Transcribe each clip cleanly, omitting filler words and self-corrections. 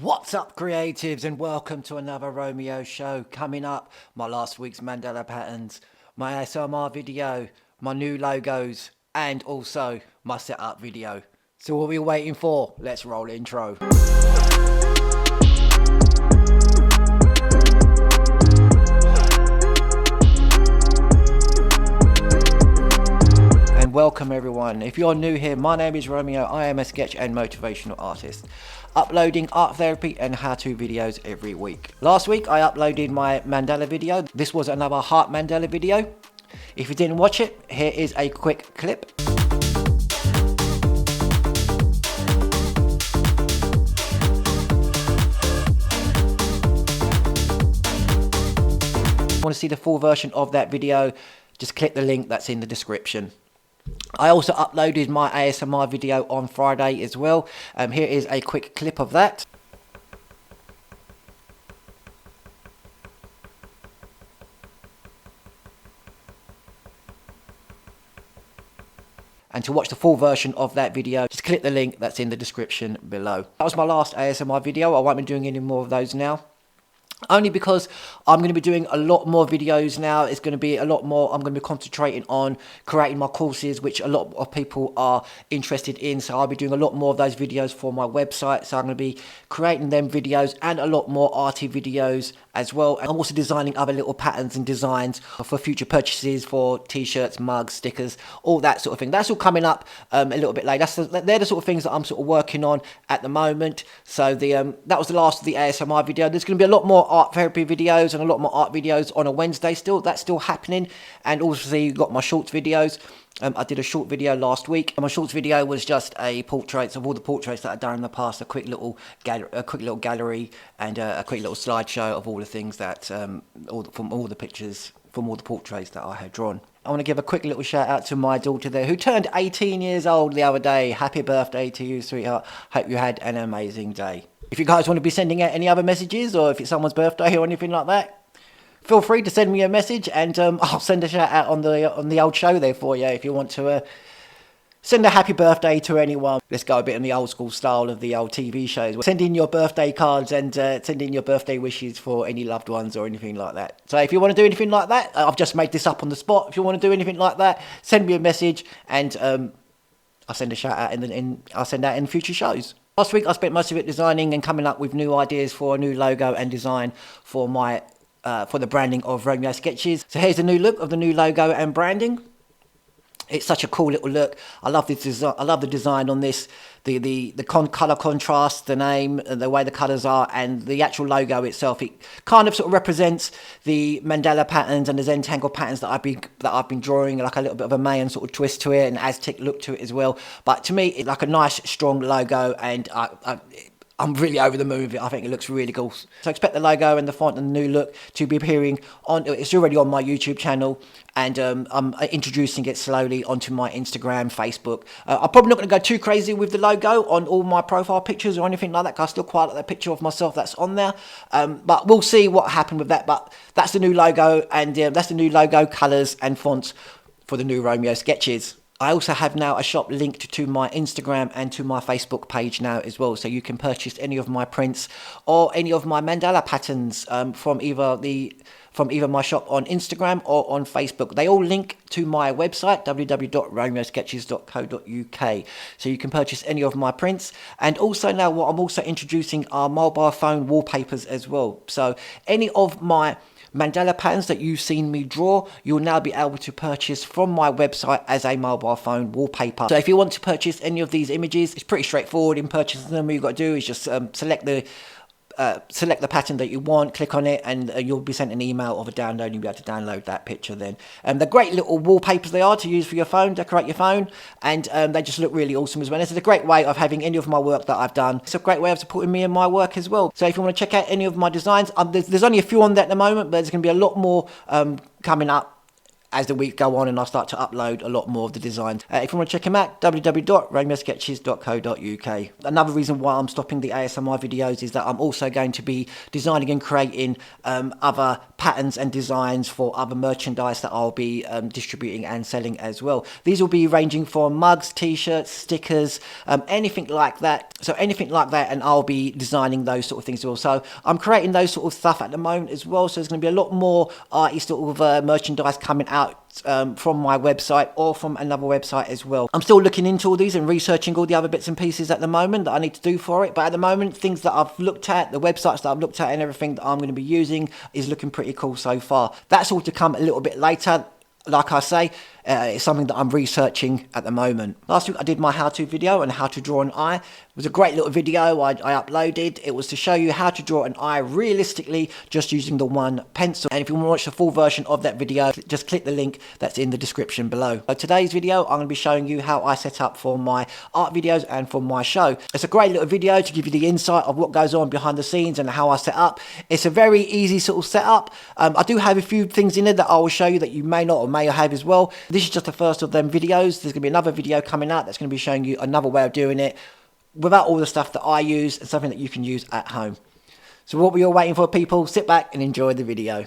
What's up, creatives, and welcome to another Romeo show. Coming up, my last week's Mandala patterns, my ASMR video, my new logos, and also my setup video. So what are we waiting for? Let's roll intro. And welcome everyone. If you're new here, my name is Romeo. I am a sketch and motivational artist, uploading art therapy and how-to videos every week. Last week I uploaded my mandala video. This was another heart mandala video. If you didn't watch it, here is a quick clip. Want to see the full version of that video, just click the link that's in the description. I also uploaded my ASMR video on Friday as well. Here is a quick clip of that. And to watch the full version of that video, just click the link that's in the description below. That was my last ASMR video. I won't be doing any more of those now. Only because I'm going to be doing a lot more videos now. It's going to be a lot more. I'm going to be concentrating on creating my courses, which a lot of people are interested in. So I'll be doing a lot more of those videos for my website. So I'm going to be creating them videos and a lot more arty videos as well. And I'm also designing other little patterns and designs for future purchases for t-shirts, mugs, stickers, all that sort of thing. That's all coming up a little bit later. They're the sort of things that I'm sort of working on at the moment. So that was the last of the ASMR video. There's going to be a lot more art therapy videos and a lot more art videos on a Wednesday still. That's still happening. And also you've got my shorts videos. I did a short video last week. My shorts video was just a portraits of all the portraits that I've done in the past, a quick little gallery and a quick little slideshow of all the things that from all the pictures from all the portraits that I had drawn. I want to give a quick little shout out to my daughter there who turned 18 years old the other day. Happy birthday to you, sweetheart. Hope you had an amazing day. If you guys want to be sending out any other messages, or if it's someone's birthday or anything like that, feel free to send me a message, and I'll send a shout out on the old show there for you. If you want to send a happy birthday to anyone, let's go a bit in the old school style of the old TV shows. Send in your birthday cards and send in your birthday wishes for any loved ones or anything like that. So if you want to do anything like that, I've just made this up on the spot. If you want to do anything like that, send me a message, and I'll send a shout out I'll send that in future shows. Last week I spent most of it designing and coming up with new ideas for a new logo and design for my for the branding of Romeo Sketches. So here's the new look of the new logo and branding. It's such a cool little look. I love this design. I love the design on this. The color contrast, the name, the way the colors are, and the actual logo itself. It kind of sort of represents the mandala patterns and the Zentangle patterns that I've been drawing, like a little bit of a Mayan sort of twist to it, and Aztec look to it as well. But to me, it's like a nice, strong logo, and I'm really over the moon with it. I think it looks really cool. So expect the logo and the font and the new look to be appearing on. It's already on my YouTube channel, and I'm introducing it slowly onto my Instagram, Facebook. I'm probably not going to go too crazy with the logo on all my profile pictures or anything like that, because I still quite like that picture of myself that's on there. But we'll see what happened with that. But that's the new logo, and that's the new logo, colours and fonts for the new Romeo Sketches. I also have now a shop linked to my Instagram and to my Facebook page now as well, so you can purchase any of my prints or any of my mandala patterns from either my shop on Instagram or on Facebook. They all link to my website, www.romeosketches.co.uk, so you can purchase any of my prints. And also now what I'm also introducing are mobile phone wallpapers as well. So any of my mandala patterns that you've seen me draw, you'll now be able to purchase from my website as a mobile phone wallpaper. So if you want to purchase any of these images, it's pretty straightforward in purchasing them. All you've got to do is just select the pattern that you want, click on it, and you'll be sent an email of a download, and you'll be able to download that picture then. They're great little wallpapers they are to use for your phone, decorate your phone, and they just look really awesome as well. This is a great way of having any of my work that I've done. It's a great way of supporting me and my work as well. So if you want to check out any of my designs, there's only a few on there at the moment, but there's going to be a lot more coming up as the week go on and I start to upload a lot more of the designs. If you want to check them out, www.romeosketches.co.uk. Another reason why I'm stopping the ASMR videos is that I'm also going to be designing and creating other patterns and designs for other merchandise that I'll be distributing and selling as well. These will be ranging from mugs, t-shirts, stickers, anything like that. So anything like that, and I'll be designing those sort of things as well. So I'm creating those sort of stuff at the moment as well. So there's going to be a lot more arty sort of merchandise coming out from my website or from another website as well. I'm still looking into all these and researching all the other bits and pieces at the moment that I need to do for it, but at the moment things that I've looked at, the websites that I've looked at and everything that I'm going to be using is looking pretty cool so far. That's all to come a little bit later. Like I say, it's something that I'm researching at the moment. Last week I did my how-to video on how to draw an eye. It was a great little video I uploaded. It was to show you how to draw an eye realistically just using the one pencil. And if you want to watch the full version of that video, just click the link that's in the description below. So today's video, I'm going to be showing you how I set up for my art videos and for my show. It's a great little video to give you the insight of what goes on behind the scenes and how I set up. It's a very easy sort of setup. I do have a few things in it that I will show you that you may not or may have as well. This is just the first of them videos. There's going to be another video coming out that's going to be showing you another way of doing it without all the stuff that I use and something that you can use at home. So what we're all waiting for, people, sit back and enjoy the video.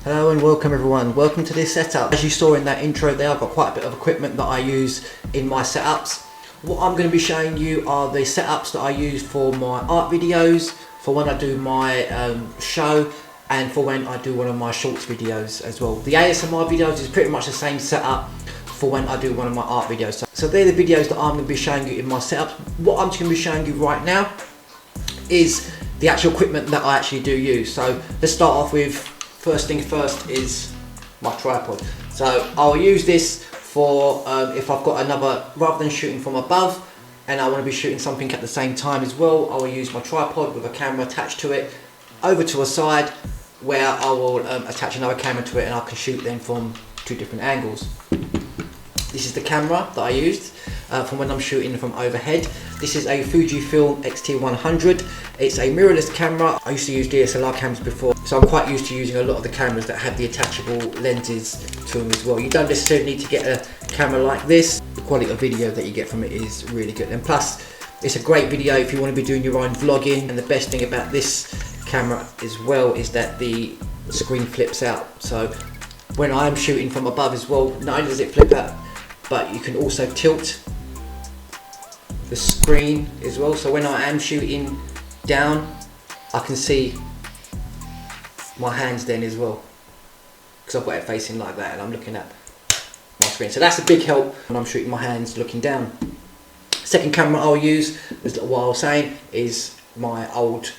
Hello and welcome everyone, welcome to this setup. As you saw in that intro there, I've got quite a bit of equipment that I use in my setups. What I'm going to be showing you are the setups that I use for my art videos, for when I do my show, and for when I do one of my shorts videos as well. The ASMR videos is pretty much the same setup for when I do one of my art videos. So they're the videos that I'm going to be showing you in my setups. What I'm just going to be showing you right now is the actual equipment that I actually do use. So let's start off with, first thing first is my tripod. So I'll use this for if I've got another, rather than shooting from above and I want to be shooting something at the same time as well, I will use my tripod with a camera attached to it over to a side where I will attach another camera to it and I can shoot them from two different angles. This is the camera that I used from when I'm shooting from overhead. This is a Fujifilm X-T100. It's a mirrorless camera. I used to use DSLR cameras before, so I'm quite used to using a lot of the cameras that have the attachable lenses to them as well. You don't necessarily need to get a camera like this. The quality of video that you get from it is really good, and plus it's a great video if you want to be doing your own vlogging. And the best thing about this camera as well is that the screen flips out, so when I'm shooting from above as well, not only does it flip out, but you can also tilt the screen as well, so when I am shooting down I can see my hands then as well, because I've got it facing like that and I'm looking at my screen. So that's a big help when I'm shooting my hands looking down. Second camera I'll use, as what I was saying, is my old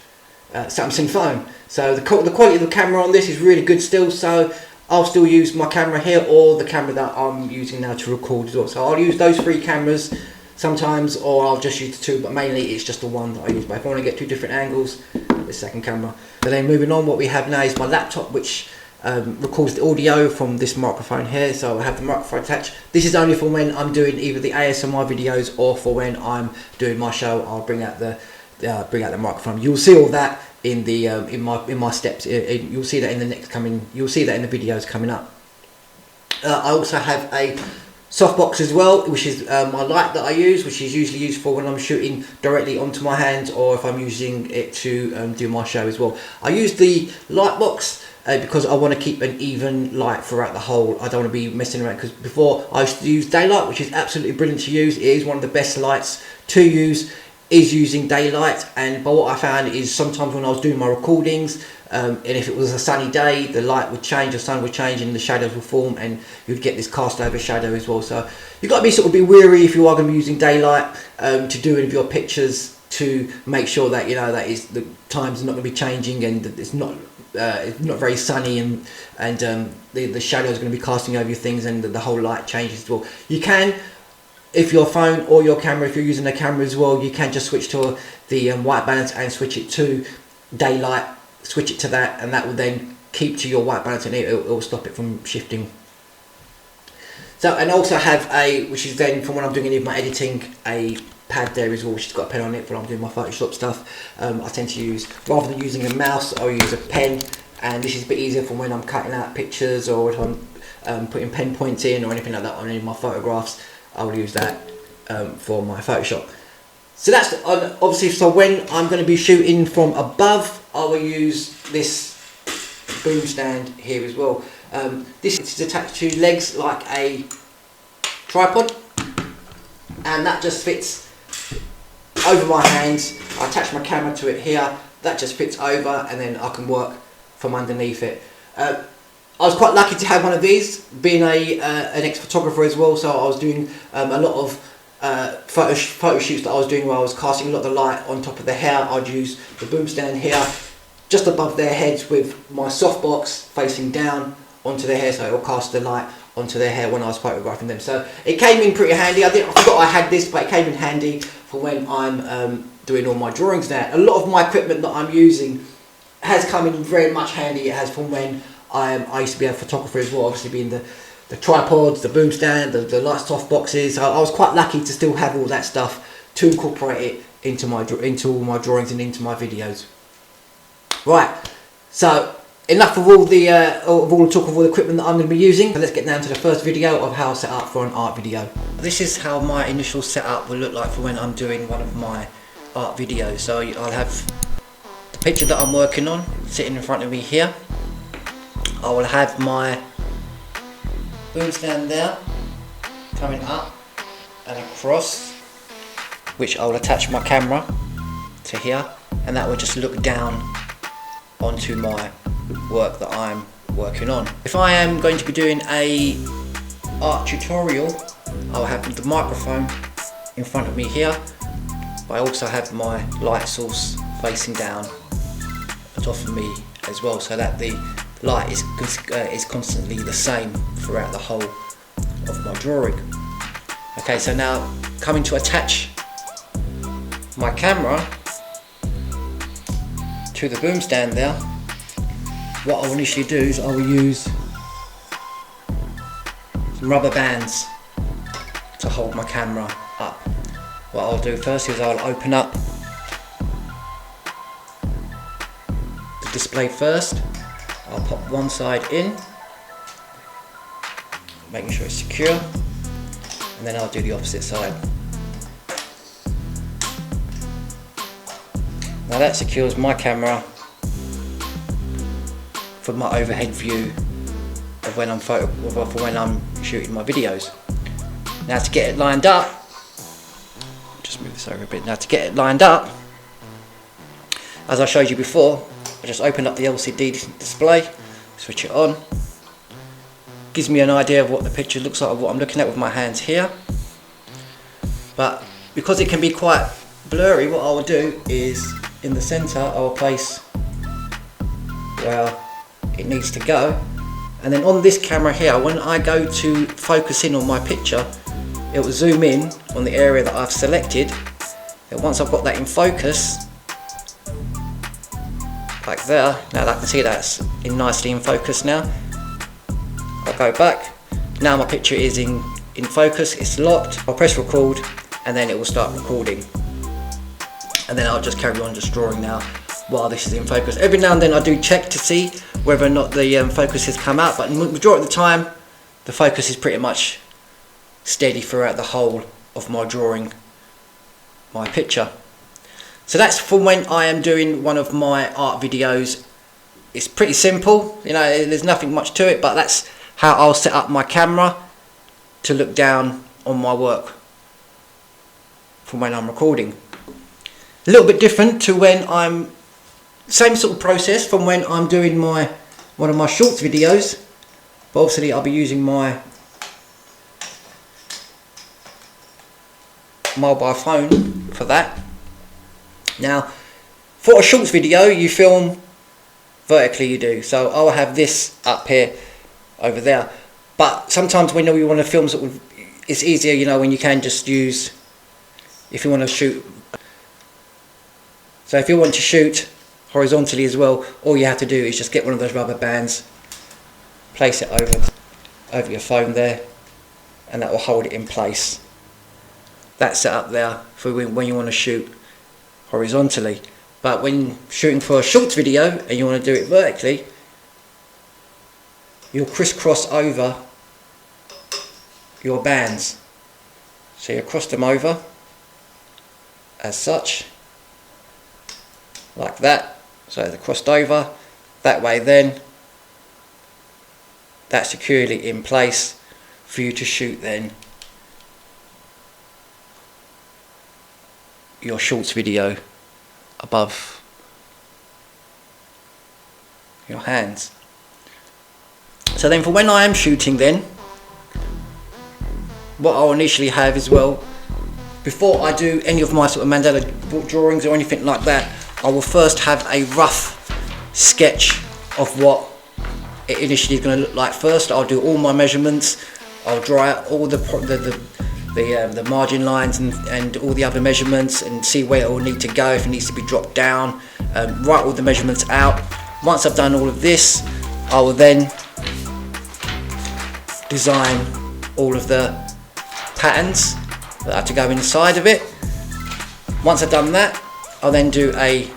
Samsung phone. So the quality of the camera on this is really good still, so I'll still use my camera here or the camera that I'm using now to record as well. So I'll use those three cameras sometimes, or I'll just use the two, but mainly it's just the one that I use. But if I want to get two different angles, the second camera. But then moving on, what we have now is my laptop, which records the audio from this microphone here. So I have the microphone attached. This is only for when I'm doing either the ASMR videos or for when I'm doing my show. I'll bring out the microphone. You'll see all that in the in my steps. You'll see that in the next coming. You'll see that in the videos coming up. I also have a softbox as well, which is my light that I use, which is usually used for when I'm shooting directly onto my hands or if I'm using it to do my show as well. I use the light box because I want to keep an even light throughout the whole. I don't want to be messing around, because before I used to use daylight, which is absolutely brilliant to use. It is one of the best lights to use, is using daylight. And but what I found is sometimes when I was doing my recordings, and if it was a sunny day, the light would change, the sun would change, and the shadows would form, and you'd get this cast over shadow as well. So you've got to be sort of be wary if you are going to be using daylight to do any of your pictures, to make sure that you know that is the times are not going to be changing, and it's not very sunny, and the shadow is going to be casting over your things, and the whole light changes as well. You can, if your phone or your camera, if you're using a camera as well, you can just switch to the white balance and switch it to daylight, switch it to that, and that will then keep to your white balance, and it will stop it from shifting. So, and also have a, which is then from when I'm doing any of my editing, a pad there as well, which has got a pen on it when I'm doing my Photoshop stuff. I tend to use, rather than using a mouse, I'll use a pen, and this is a bit easier for when I'm cutting out pictures, or if I'm putting pen points in or anything like that on any of my photographs. I'll use that for my Photoshop. So that's obviously, so when I'm going to be shooting from above, I will use this boom stand here as well. This is attached to legs like a tripod, and that just fits over my hands. I attach my camera to it here, that just fits over, and then I can work from underneath it. I was quite lucky to have one of these, being an ex-photographer as well, so I was doing a lot of photo shoots that I was doing where I was casting a lot of the light on top of the hair. I'd use the boom stand here, just above their heads, with my softbox facing down onto their hair, so it will cast the light onto their hair when I was photographing them. So it came in pretty handy. I forgot I had this, but it came in handy for when I'm doing all my drawings now. A lot of my equipment that I'm using has come in very much handy. It has from when I used to be a photographer as well, obviously being the tripods, the boom stand, the light soft boxes. So I was quite lucky to still have all that stuff to incorporate it into all my drawings and into my videos. Right, so enough of all the talk of all the equipment that I'm going to be using. So let's get down to the first video of how I set up for an art video. This is how my initial setup will look like for when I'm doing one of my art videos. So I'll have the picture that I'm working on sitting in front of me here. I will have my boom stand there coming up and across, which I will attach my camera to here, and that will just look down onto my work that I'm working on. If I am going to be doing a art tutorial, I'll have the microphone in front of me here, but I also have my light source facing down on top of me as well, so that the light is constantly the same throughout the whole of my drawing. Okay, so now coming to attach my camera to the boom stand there, what I will initially do is I will use some rubber bands to hold my camera up. What I'll do first is I'll open up the display first. I'll pop one side in, making sure it's secure, and then I'll do the opposite side. Now that secures my camera for my overhead view of when I'm shooting my videos. Now to get it lined up, just move this over a bit. Now to get it lined up, as I showed you before, I just open up the LCD display, switch it on. Gives me an idea of what the picture looks like, of what I'm looking at with my hands here. But because it can be quite blurry, what I will do is in the center I will place where it needs to go, and then on this camera here, when I go to focus in on my picture, it will zoom in on the area that I've selected, and once I've got that in focus, like there, now I can see that's nicely in focus now. I'll go back, now my picture is in focus, it's locked. I'll press record, and then it will start recording, and then I'll just carry on just drawing now while this is in focus. Every now and then I do check to see whether or not the focus has come out, but majority of the time the focus is pretty much steady throughout the whole of my drawing, my picture. So that's for when I am doing one of my art videos it's pretty simple, you know, there's nothing much to it, but that's how I'll set up my camera to look down on my work from when I'm recording. A little bit different to when I'm, same sort of process from when I'm doing one of my shorts videos, but obviously I'll be using my mobile phone for that. Now, for a shorts video, you film vertically, you do. So I'll have this up here, over there. But sometimes when you want to film sort of, it's easier, you know, when you can just use, if you want to shoot. So if you want to shoot horizontally as well, all you have to do is just get one of those rubber bands, place it over your phone there, and that will hold it in place. That's set up there for when you want to shoot horizontally. But when shooting for a shorts video and you want to do it vertically, you'll crisscross over your bands. So you cross them over as such, like that. So they're crossed over that way, then that's securely in place for you to shoot then your shorts video above your hands. So then for when I am shooting then, what I'll initially have as well, before I do any of my sort of mandala drawings or anything like that, I will first have a rough sketch of what it initially is going to look like. First I'll do all my measurements, I'll draw out all the margin lines and all the other measurements and see where it will need to go, if it needs to be dropped down, write all the measurements out. Once I've done all of this, I will then design all of the patterns that have to go inside of it. Once I've done that, I'll then do a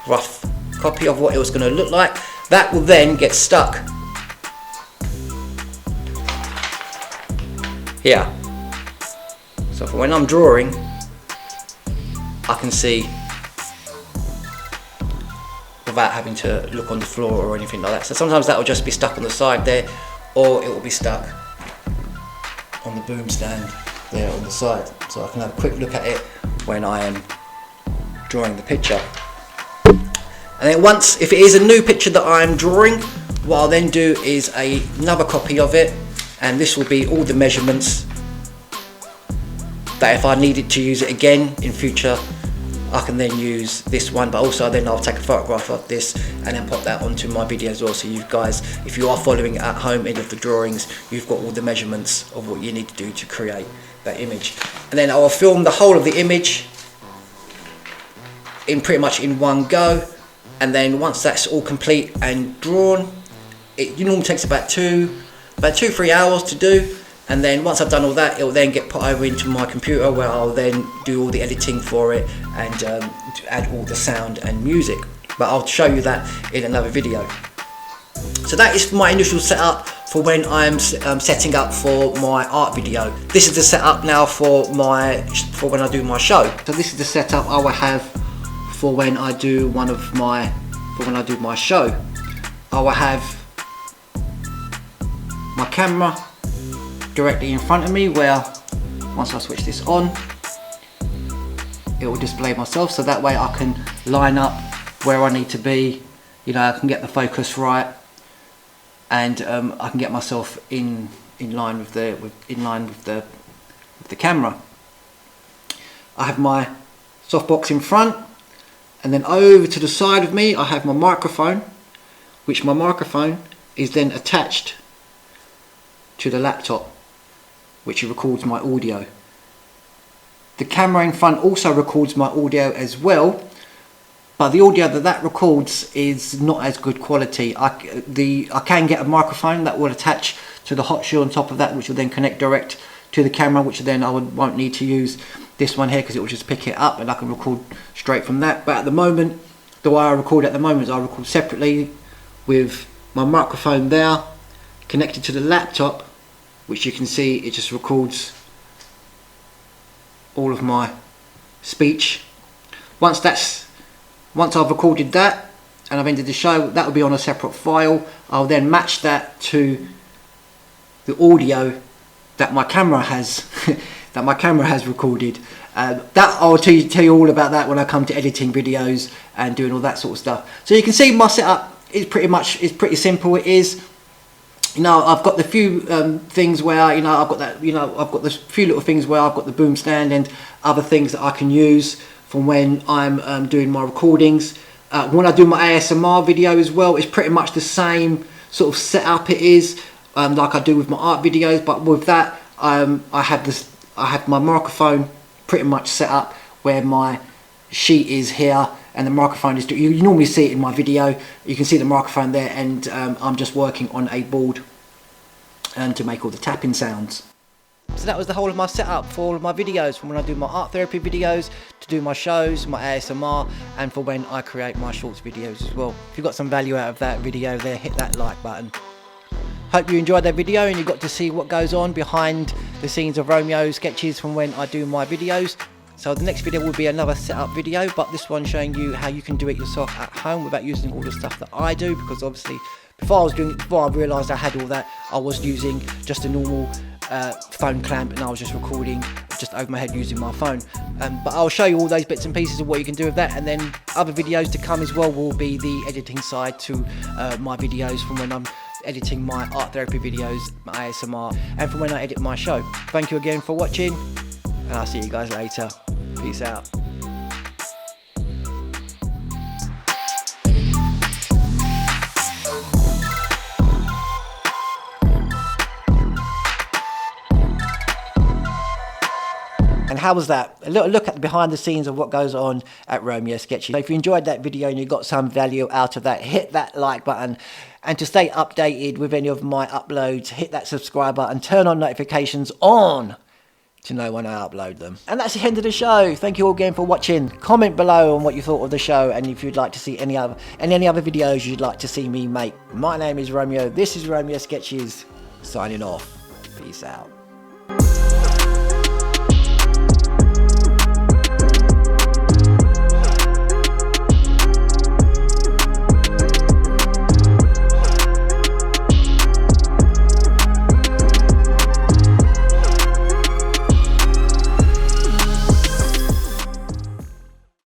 rough copy of what it was going to look like. That will then get stuck here. So for when I'm drawing, I can see without having to look on the floor or anything like that. So sometimes that will just be stuck on the side there, or it will be stuck on the boom stand there on the side. So I can have a quick look at it when I am drawing the picture. And then once, if it is a new picture that I'm drawing, what I'll then do is another copy of it, and this will be all the measurements that if I needed to use it again in future, I can then use this one, but also then I'll take a photograph of this and then pop that onto my video as well, so you guys, if you are following at home any of the drawings, you've got all the measurements of what you need to do to create that image. And then I will film the whole of the image in pretty much in one go, and then once that's all complete and drawn, it normally takes about 2-3 hours to do. And then once I've done all that, it will then get put over into my computer, where I'll then do all the editing for it and add all the sound and music. But I'll show you that in another video. So that is my initial setup for when I'm setting up for my art video. This is the setup now for when I do my show. So this is the setup I will have for when I do my show. I will have my camera directly in front of me, where once I switch this on, it will display myself, so that way I can line up where I need to be, you know, I can get the focus right, and I can get myself in line with the camera. I have my softbox in front, and then over to the side of me I have my microphone, which my microphone is then attached to the laptop, which records my audio. The camera in front also records my audio as well, but the audio that records is not as good quality. I can get a microphone that will attach to the hot shoe on top of that, which will then connect direct to the camera, which then I won't need to use this one here, because it will just pick it up and I can record straight from that. But at the moment, the way I record at the moment is I record separately with my microphone there connected to the laptop, which you can see it just records all of my speech. Once I've recorded that, and I've ended the show, that will be on a separate file. I'll then match that to the audio that my camera has recorded. That I'll tell you all about that when I come to editing videos and doing all that sort of stuff. So you can see my setup is pretty simple. It is, you know, I've got the few things where, you know, I've got the few little things where I've got the boom stand and other things that I can use from when I'm doing my recordings. When I do my ASMR video as well, it's pretty much the same sort of setup it is, like I do with my art videos. But with that, I have my microphone pretty much set up where my sheet is here, and the microphone is, you normally see it in my video, you can see the microphone there, and I'm just working on a board to make all the tapping sounds. So that was the whole of my setup for all of my videos, from when I do my art therapy videos, to do my shows, my ASMR, and for when I create my shorts videos as well. If you got some value out of that video there, hit that like button. Hope you enjoyed that video and you got to see what goes on behind the scenes of Romeo sketches from when I do my videos. So the next video will be another setup video, but this one showing you how you can do it yourself at home without using all the stuff that I do, because obviously before I realised I had all that, I was using just a normal phone clamp, and I was just recording just over my head using my phone. But I'll show you all those bits and pieces of what you can do with that, and then other videos to come as well will be the editing side to my videos from when I'm editing my art therapy videos, my ASMR, and from when I edit my show. Thank you again for watching, and I'll see you guys later. Peace out. And how was that? A little look at behind the scenes of what goes on at Romeo Sketches. So if you enjoyed that video and you got some value out of that, hit that like button. And to stay updated with any of my uploads, hit that subscribe button, turn on notifications on to know when I upload them. And that's the end of the show. Thank you all again for watching. Comment below on what you thought of the show, and if you'd like to see any other videos you'd like to see me make. My name is Romeo. This is Romeo Sketches. Signing off. Peace out.